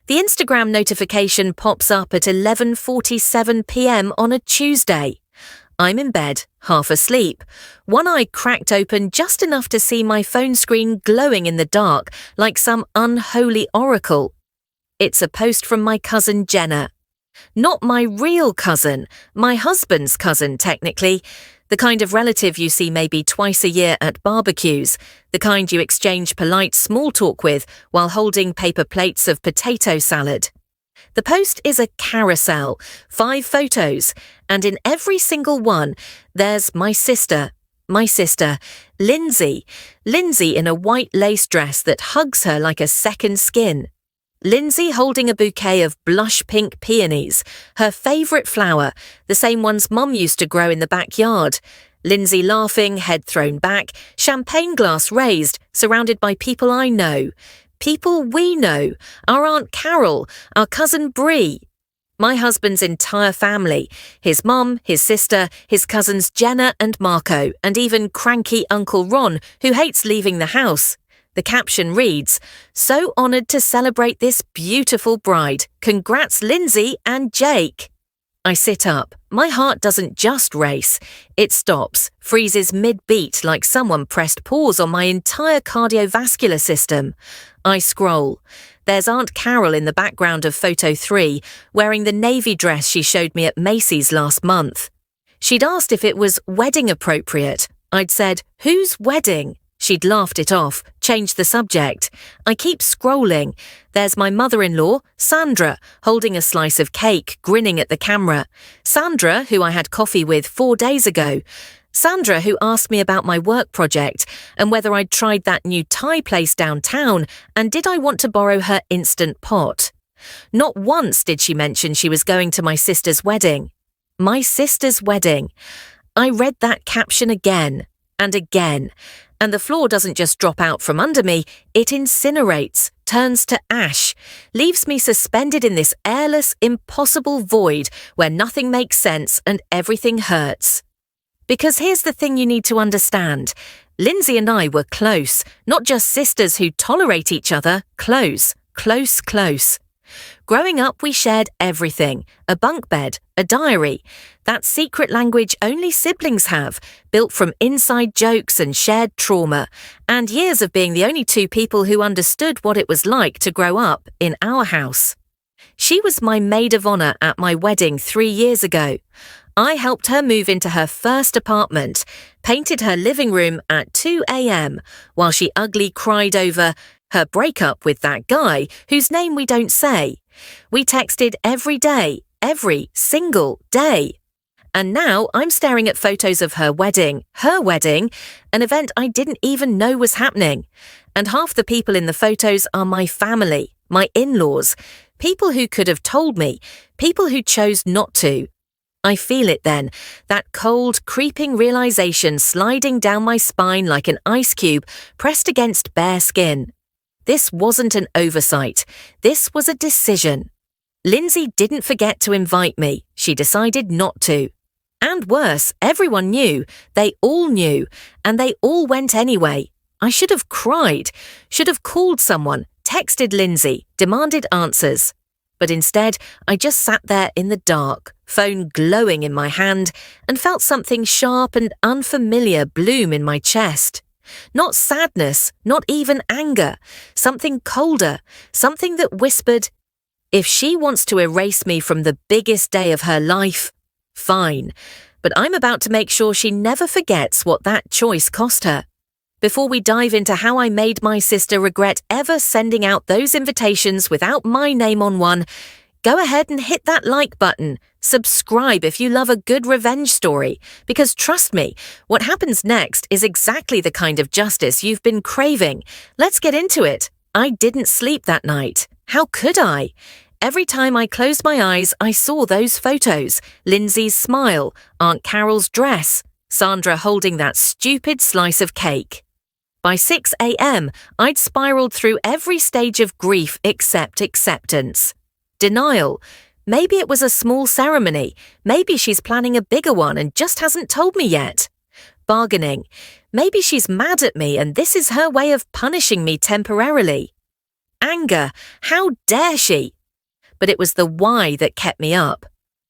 The Instagram notification pops up at 11:47 p.m. on a Tuesday. I'm in bed, half asleep, one eye cracked open just enough to see my phone screen glowing in the dark like some unholy oracle. It's a post from my cousin Jenna. Not my real cousin, my husband's cousin technically, the kind of relative you see maybe twice a year at barbecues, the kind you exchange polite small talk with while holding paper plates of potato salad. The post is a carousel, 5 photos, and in every single one, there's my sister, Lindsay in a white lace dress that hugs her like a second skin. Lindsay holding a bouquet of blush pink peonies, her favourite flower, the same ones Mum used to grow in the backyard. Lindsay laughing, head thrown back, champagne glass raised, surrounded by people I know. People we know, our Aunt Carol, our cousin Bree. My husband's entire family, his mum, his sister, his cousins Jenna and Marco, and even cranky Uncle Ron, who hates leaving the house. The caption reads, "So honoured to celebrate this beautiful bride. Congrats Lindsay and Jake." I sit up. My heart doesn't just race. It stops, freezes mid-beat like someone pressed pause on my entire cardiovascular system. I scroll. There's Aunt Carol in the background of photo 3, wearing the navy dress she showed me at Macy's last month. She'd asked if it was wedding appropriate. I'd said, "Whose wedding?" She'd laughed it off, changed the subject. I keep scrolling. There's my mother-in-law, Sandra, holding a slice of cake, grinning at the camera. Sandra, who I had coffee with 4 days ago. Sandra, who asked me about my work project and whether I'd tried that new Thai place downtown and did I want to borrow her Instant Pot. Not once did she mention she was going to my sister's wedding. My sister's wedding. I read that caption again and again. And the floor doesn't just drop out from under me, it incinerates, turns to ash, leaves me suspended in this airless, impossible void where nothing makes sense and everything hurts. Because here's the thing you need to understand. Lindsay and I were close, not just sisters who tolerate each other, close. Growing up, we shared everything, a bunk bed, a diary, that secret language only siblings have, built from inside jokes and shared trauma, and years of being the only 2 people who understood what it was like to grow up in our house. She was my maid of honour at my wedding 3 years ago. I helped her move into her first apartment, painted her living room at 2 a.m. while she ugly cried over her breakup with that guy whose name we don't say. We texted every day, every single day. And now I'm staring at photos of her wedding, an event I didn't even know was happening. And half the people in the photos are my family, my in-laws, people who could have told me, people who chose not to. I feel it then, that cold, creeping realization sliding down my spine like an ice cube pressed against bare skin. This wasn't an oversight. This was a decision. Lindsay didn't forget to invite me. She decided not to. And worse, everyone knew. They all knew. And they all went anyway. I should have cried. Should have called someone, texted Lindsay, demanded answers. But instead, I just sat there in the dark, phone glowing in my hand, and felt something sharp and unfamiliar bloom in my chest. Not sadness, not even anger, something colder, something that whispered, if she wants to erase me from the biggest day of her life, fine, but I'm about to make sure she never forgets what that choice cost her. Before we dive into how I made my sister regret ever sending out those invitations without my name on one, go ahead and hit that like button. Subscribe if you love a good revenge story, because trust me, what happens next is exactly the kind of justice you've been craving. Let's get into it. I didn't sleep that night. How could I? Every time I closed my eyes, I saw those photos. Lindsay's smile, Aunt Carol's dress, Sandra holding that stupid slice of cake. By 6 a.m., I'd spiraled through every stage of grief except acceptance. Denial. Maybe it was a small ceremony. Maybe she's planning a bigger one and just hasn't told me yet. Bargaining. Maybe she's mad at me and this is her way of punishing me temporarily. Anger. How dare she? but it was the why that kept me up.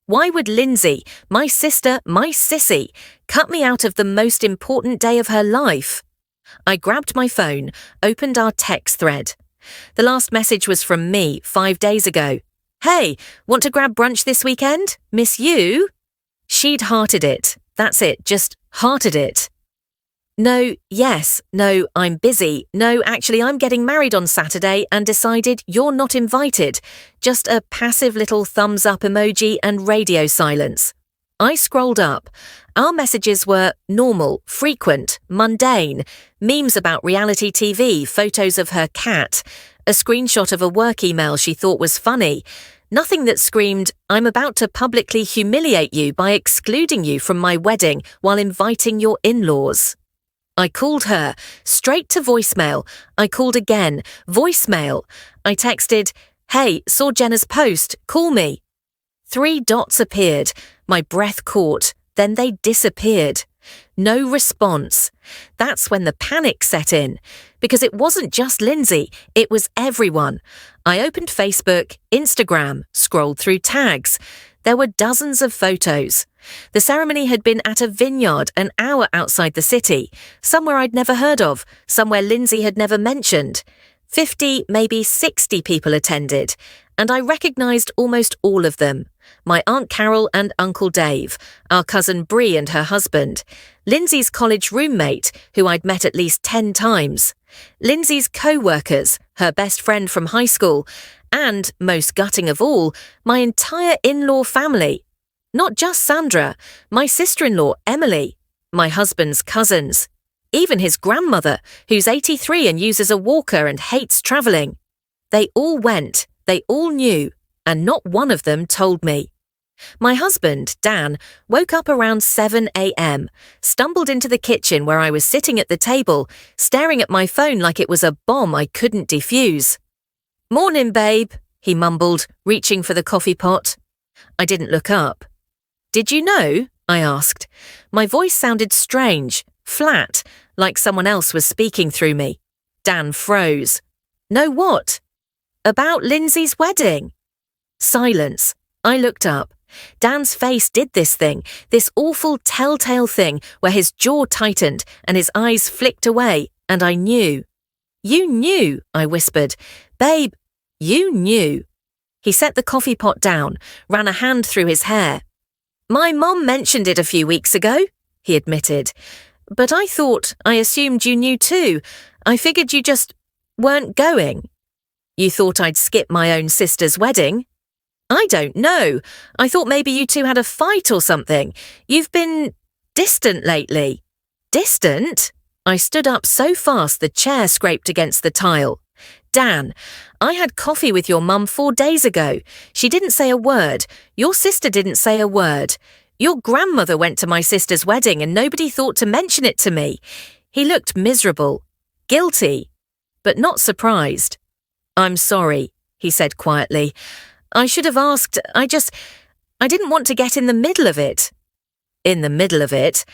Why would Lindsay, my sister, my sissy, cut me out of the most important day of her life? I grabbed my phone, opened our text thread. The last message was from me 5 days ago. Hey, want to grab brunch this weekend? Miss you? She'd hearted it. That's it, just hearted it. No, yes, no, I'm busy. No, actually, I'm getting married on Saturday and decided you're not invited. Just a passive little thumbs up emoji and radio silence. I scrolled up. Our messages were normal, frequent, mundane, memes about reality TV, photos of her cat, a screenshot of a work email she thought was funny. Nothing that screamed, I'm about to publicly humiliate you by excluding you from my wedding while inviting your in-laws. I called her, straight to voicemail. I called again, voicemail. I texted, hey, saw Jenna's post, call me. 3 dots appeared. My breath caught. Then they disappeared. No response. That's when the panic set in. Because it wasn't just Lindsay, it was everyone. I opened Facebook, Instagram, scrolled through tags. There were dozens of photos. The ceremony had been at a vineyard an hour outside the city, somewhere I'd never heard of, somewhere Lindsay had never mentioned. 50, maybe 60 people attended, and I recognised almost all of them. My Aunt Carol and Uncle Dave, our cousin Bree and her husband, Lindsay's college roommate, who I'd met at least 10 times, Lindsay's co-workers, her best friend from high school, and, most gutting of all, my entire in-law family. Not just Sandra, my sister-in-law Emily, my husband's cousins, even his grandmother, who's 83 and uses a walker and hates travelling. They all went, they all knew, and not one of them told me. My husband, Dan, woke up around 7 a.m., stumbled into the kitchen where I was sitting at the table, staring at my phone like it was a bomb I couldn't defuse. Morning, babe, he mumbled, reaching for the coffee pot. I didn't look up. Did you know? I asked. My voice sounded strange, flat, like someone else was speaking through me. Dan froze. Know what? About Lindsay's wedding. Silence. I looked up. Dan's face did this thing, this awful telltale thing where his jaw tightened and his eyes flicked away, and I knew. You knew, I whispered. Babe, you knew. He set the coffee pot down, ran a hand through his hair. My mum mentioned it a few weeks ago, he admitted. But I assumed you knew too. I figured you just weren't going. You thought I'd skip my own sister's wedding? I don't know. I thought maybe you two had a fight or something. You've been distant lately. Distant? I stood up so fast the chair scraped against the tile. Dan, I had coffee with your mum 4 days ago. She didn't say a word. Your sister didn't say a word. Your grandmother went to my sister's wedding and nobody thought to mention it to me. He looked miserable, guilty, but not surprised. I'm sorry, he said quietly. I should have asked. I didn't want to get in the middle of it. In the middle of it?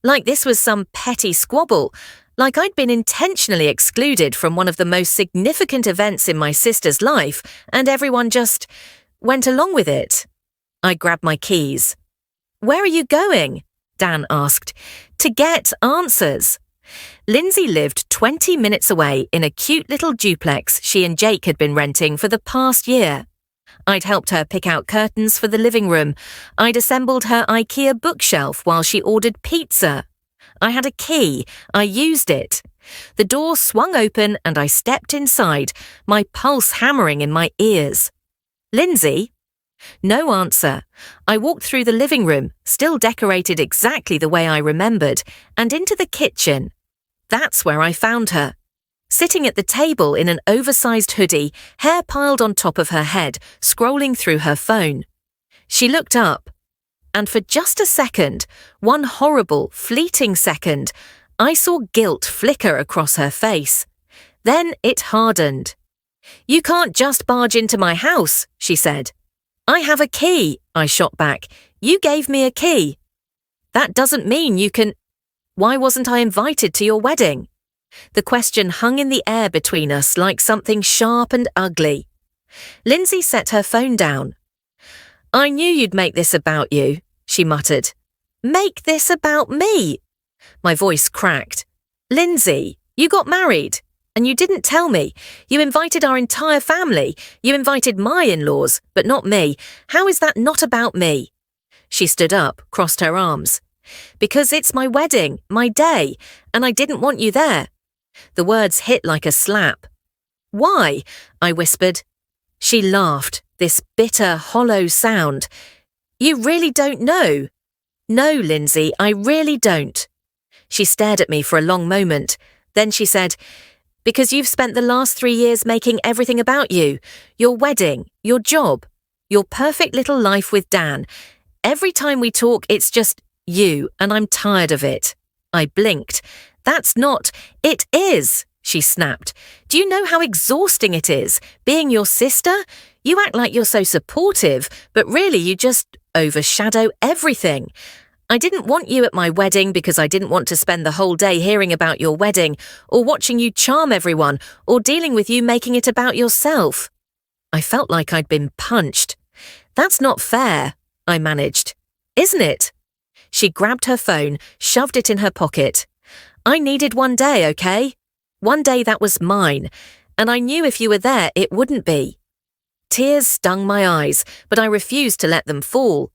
Like this was some petty squabble. Like I'd been intentionally excluded from one of the most significant events in my sister's life, and everyone just went along with it. I grabbed my keys. Where are you going? Dan asked. To get answers. Lindsay lived 20 minutes away in a cute little duplex she and Jake had been renting for the past year. I'd helped her pick out curtains for the living room. I'd assembled her IKEA bookshelf while she ordered pizza. I had a key. I used it. The door swung open and I stepped inside, my pulse hammering in my ears. Lindsay? No answer. I walked through the living room, still decorated exactly the way I remembered, and into the kitchen. That's where I found her. Sitting at the table in an oversized hoodie, hair piled on top of her head, scrolling through her phone. She looked up. And for just a second, one horrible, fleeting second, I saw guilt flicker across her face. Then it hardened. You can't just barge into my house, she said. I have a key, I shot back. You gave me a key. That doesn't mean you can... Why wasn't I invited to your wedding? The question hung in the air between us like something sharp and ugly. Lindsay set her phone down. "I knew you'd make this about you," she muttered. "Make this about me?" My voice cracked. "Lindsay, you got married. And you didn't tell me. You invited our entire family. You invited my in-laws, but not me. How is that not about me?" She stood up, crossed her arms. "Because it's my wedding, my day, and I didn't want you there." The words hit like a slap. "Why?" I whispered. She laughed, this bitter, hollow sound. "You really don't know." "No, Lindsay, I really don't." She stared at me for a long moment. Then she said, "Because you've spent the last 3 years making everything about you. Your wedding, your job, your perfect little life with Dan. Every time we talk, it's just you, and I'm tired of it." I blinked. "That's not— It is," she snapped. "Do you know how exhausting it is, being your sister? You act like you're so supportive, but really you just overshadow everything. I didn't want you at my wedding because I didn't want to spend the whole day hearing about your wedding, or watching you charm everyone, or dealing with you making it about yourself." I felt like I'd been punched. "That's not fair," I managed. "Isn't it?" She grabbed her phone, shoved it in her pocket. "I needed one day, okay? One day that was mine, and I knew if you were there it wouldn't be." Tears stung my eyes, but I refused to let them fall.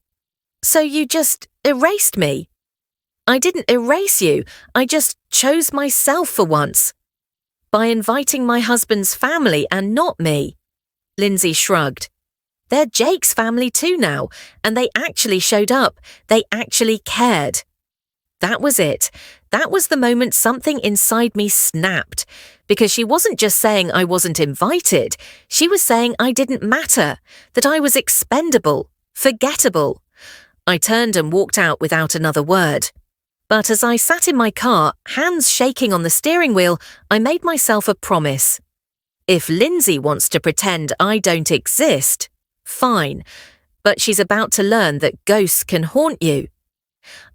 "So you just erased me?" "I didn't erase you, I just chose myself for once. By inviting my husband's family and not me." Lindsay shrugged. "They're Jake's family too now, and they actually showed up. They actually cared." That was it. That was the moment something inside me snapped. Because she wasn't just saying I wasn't invited, she was saying I didn't matter, that I was expendable, forgettable. I turned and walked out without another word. But as I sat in my car, hands shaking on the steering wheel, I made myself a promise. If Lindsay wants to pretend I don't exist, fine. But she's about to learn that ghosts can haunt you.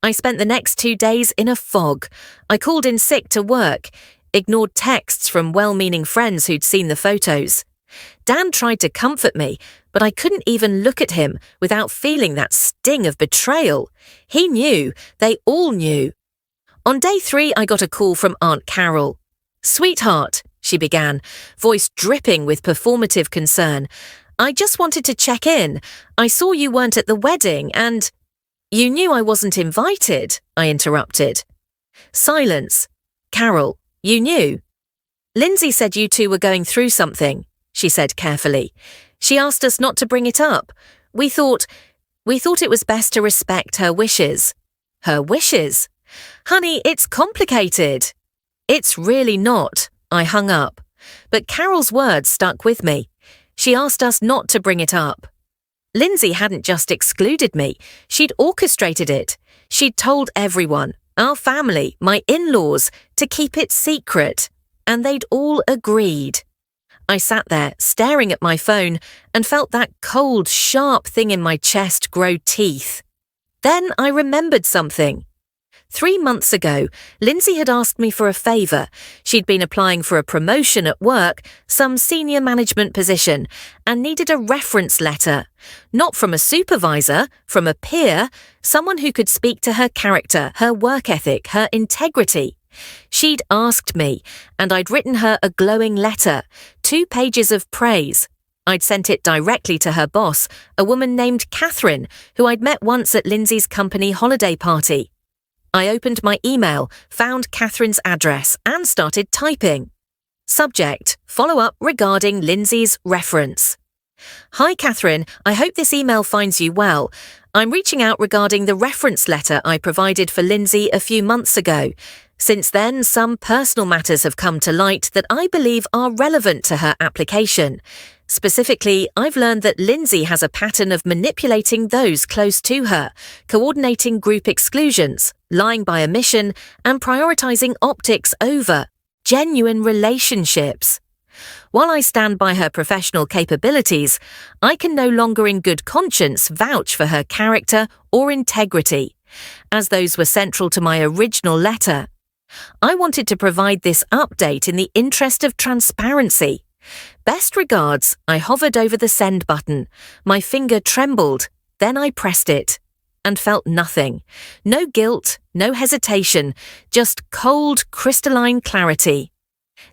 I spent the next 2 days in a fog. I called in sick to work, ignored texts from well-meaning friends who'd seen the photos. Dan tried to comfort me, but I couldn't even look at him without feeling that sting of betrayal. He knew. They all knew. On day 3, I got a call from Aunt Carol. "Sweetheart," she began, voice dripping with performative concern, "I just wanted to check in. I saw you weren't at the wedding and—" "You knew I wasn't invited," I interrupted. Silence. "Carol, you knew?" "Lindsay said you two were going through something," she said carefully. "She asked us not to bring it up. We thought it was best to respect her wishes." "Her wishes?" "Honey, it's complicated." "It's really not." I hung up. But Carol's words stuck with me. She asked us not to bring it up. Lindsay hadn't just excluded me. She'd orchestrated it. She'd told everyone, our family, my in-laws, to keep it secret. And they'd all agreed. I sat there, staring at my phone, and felt that cold, sharp thing in my chest grow teeth. Then I remembered something. 3 months ago, Lindsay had asked me for a favour. She'd been applying for a promotion at work, some senior management position, and needed a reference letter. Not from a supervisor, from a peer, someone who could speak to her character, her work ethic, her integrity. She'd asked me, and I'd written her a glowing letter, 2 pages of praise. I'd sent it directly to her boss, a woman named Catherine, who I'd met once at Lindsay's company holiday party. I opened my email, found Catherine's address, and started typing. Subject: follow-up regarding Lindsay's reference. "Hi Catherine, I hope this email finds you well. I'm reaching out regarding the reference letter I provided for Lindsay a few months ago. Since then, some personal matters have come to light that I believe are relevant to her application. Specifically, I've learned that Lindsay has a pattern of manipulating those close to her, coordinating group exclusions, lying by omission, and prioritizing optics over genuine relationships. While I stand by her professional capabilities, I can no longer in good conscience vouch for her character or integrity, as those were central to my original letter. I wanted to provide this update in the interest of transparency. Best regards, I hovered over the send button. My finger trembled. Then I pressed it and felt nothing. No guilt, no hesitation, just cold, crystalline clarity.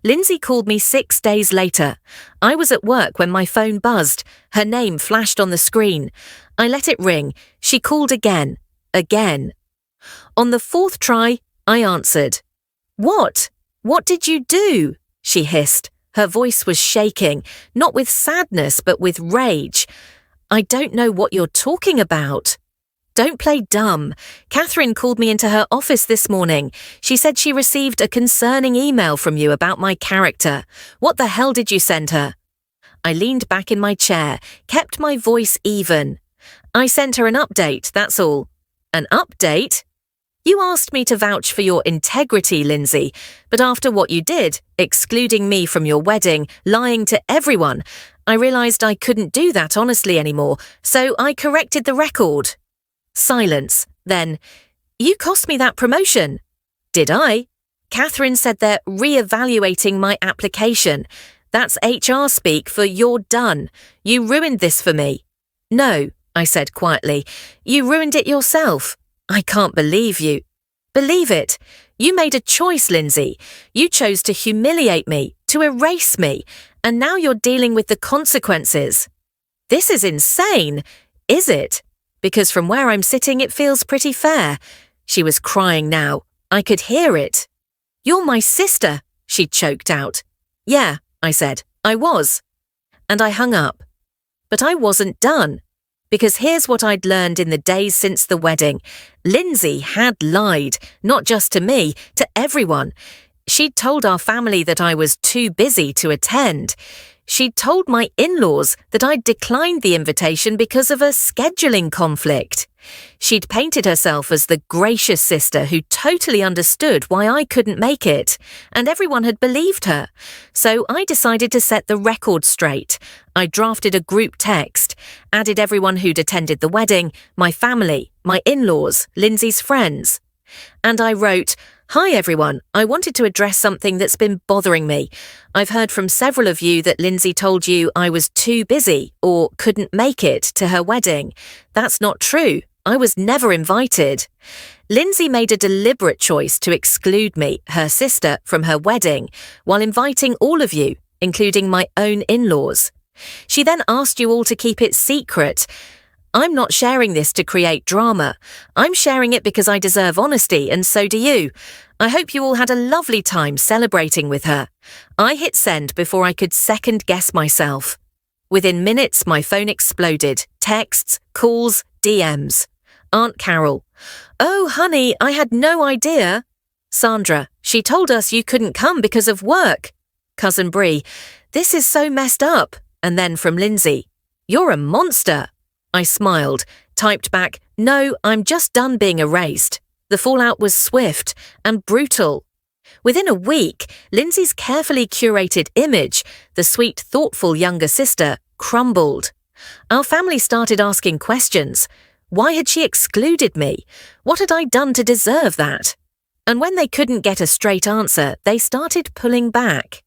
Lindsay called me 6 days later. I was at work when my phone buzzed. Her name flashed on the screen. I let it ring. She called again. Again. On the 4th try, I answered. "What? What did you do?" she hissed. Her voice was shaking, not with sadness but with rage. "I don't know what you're talking about." "Don't play dumb. Catherine called me into her office this morning. She said she received a concerning email from you about my character. What the hell did you send her?" I leaned back in my chair, kept my voice even. "I sent her an update, that's all." "An update?" "You asked me to vouch for your integrity, Lindsay, but after what you did, excluding me from your wedding, lying to everyone, I realised I couldn't do that honestly anymore, so I corrected the record." Silence. Then, "You cost me that promotion." "Did I?" "Catherine said they're re-evaluating my application. That's HR speak for you're done. You ruined this for me." "No," I said quietly. "You ruined it yourself. I can't believe you." "Believe it. You made a choice, Lindsay. You chose to humiliate me, to erase me, and now you're dealing with the consequences." "This is insane." "Is it? Because from where I'm sitting, it feels pretty fair." She was crying now. I could hear it. "You're my sister," she choked out. "Yeah," I said, "I was." And I hung up. But I wasn't done. Because here's what I'd learned in the days since the wedding. Lindsay had lied, not just to me, to everyone. She'd told our family that I was too busy to attend. She'd told my in-laws that I'd declined the invitation because of a scheduling conflict. She'd painted herself as the gracious sister who totally understood why I couldn't make it, and everyone had believed her. So I decided to set the record straight. I drafted a group text, added everyone who'd attended the wedding, my family, my in-laws, Lindsay's friends. And I wrote, "Hi everyone, I wanted to address something that's been bothering me. I've heard from several of you that Lindsay told you I was too busy or couldn't make it to her wedding. That's not true. I was never invited. Lindsay made a deliberate choice to exclude me, her sister, from her wedding, while inviting all of you, including my own in-laws. She then asked you all to keep it secret. I'm not sharing this to create drama. I'm sharing it because I deserve honesty, and so do you. I hope you all had a lovely time celebrating with her." I hit send before I could second-guess myself. Within minutes, my phone exploded. Texts, calls, DMs. Aunt Carol. "Oh, honey, I had no idea." Sandra. "She told us you couldn't come because of work." Cousin Bree. "This is so messed up." And then from Lindsay. "You're a monster." I smiled, typed back, "No, I'm just done being erased." The fallout was swift and brutal. Within a week, Lindsay's carefully curated image, the sweet, thoughtful younger sister, crumbled. Our family started asking questions. Why had she excluded me? What had I done to deserve that? And when they couldn't get a straight answer, they started pulling back.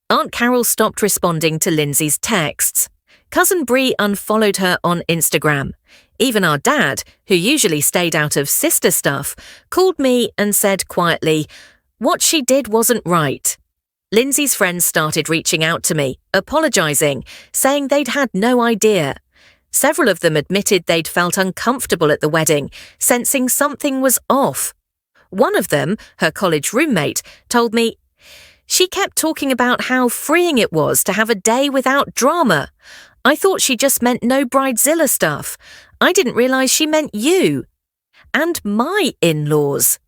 Aunt Carol stopped responding to Lindsay's texts. Cousin Bree unfollowed her on Instagram. Even our dad, who usually stayed out of sister stuff, called me and said quietly, "What she did wasn't right." Lindsay's friends started reaching out to me, apologising, saying they'd had no idea. Several of them admitted they'd felt uncomfortable at the wedding, sensing something was off. One of them, her college roommate, told me, "She kept talking about how freeing it was to have a day without drama. I thought she just meant no bridezilla stuff. I didn't realise she meant you." And my in-laws.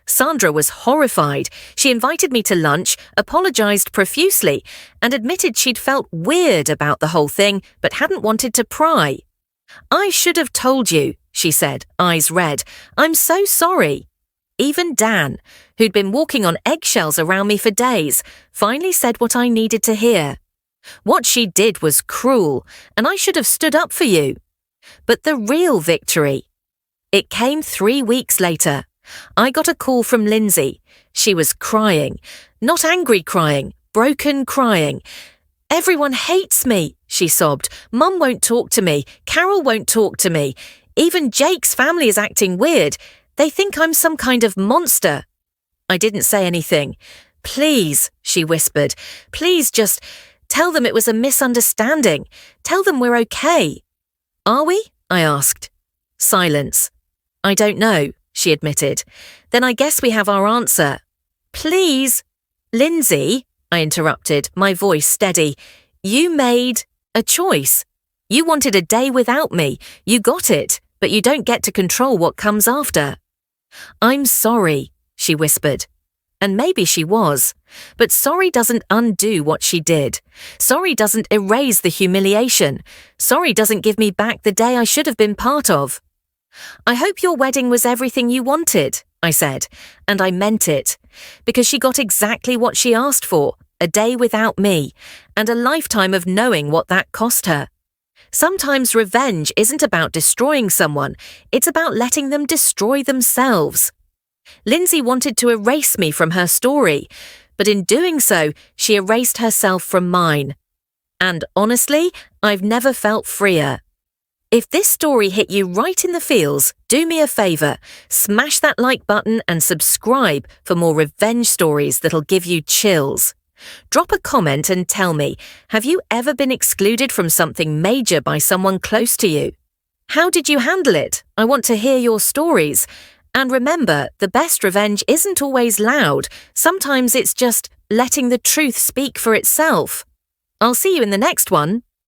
Sandra was horrified. She invited me to lunch, apologised profusely, and admitted she'd felt weird about the whole thing but hadn't wanted to pry. "I should have told you," she said, eyes red. "I'm so sorry." Even Dan, who'd been walking on eggshells around me for days, finally said what I needed to hear. "What she did was cruel, and I should have stood up for you." But the real victory. It came 3 weeks later. I got a call from Lindsay. She was crying. Not angry crying, broken crying. Everyone hates me, she sobbed. Mum won't talk to me. Carol won't talk to me. Even Jake's family is acting weird. They think I'm some kind of monster. I didn't say anything. Please, she whispered. Please just tell them it was a misunderstanding. Tell them we're okay. Are we? I asked. Silence. I don't know, she admitted. Then I guess we have our answer. Please. Lindsay, I interrupted, my voice steady. You made a choice. You wanted a day without me. You got it, but you don't get to control what comes after. I'm sorry, she whispered. And maybe she was. But sorry doesn't undo what she did. Sorry doesn't erase the humiliation. Sorry doesn't give me back the day I should have been part of. I hope your wedding was everything you wanted, I said, and I meant it. Because she got exactly what she asked for, a day without me, and a lifetime of knowing what that cost her. Sometimes revenge isn't about destroying someone, it's about letting them destroy themselves. Lindsay wanted to erase me from her story, but in doing so, she erased herself from mine. And honestly, I've never felt freer. If this story hit you right in the feels, do me a favour, smash that like button and subscribe for more revenge stories that'll give you chills. Drop a comment and tell me, have you ever been excluded from something major by someone close to you? How did you handle it? I want to hear your stories. And remember, the best revenge isn't always loud. Sometimes it's just letting the truth speak for itself. I'll see you in the next one.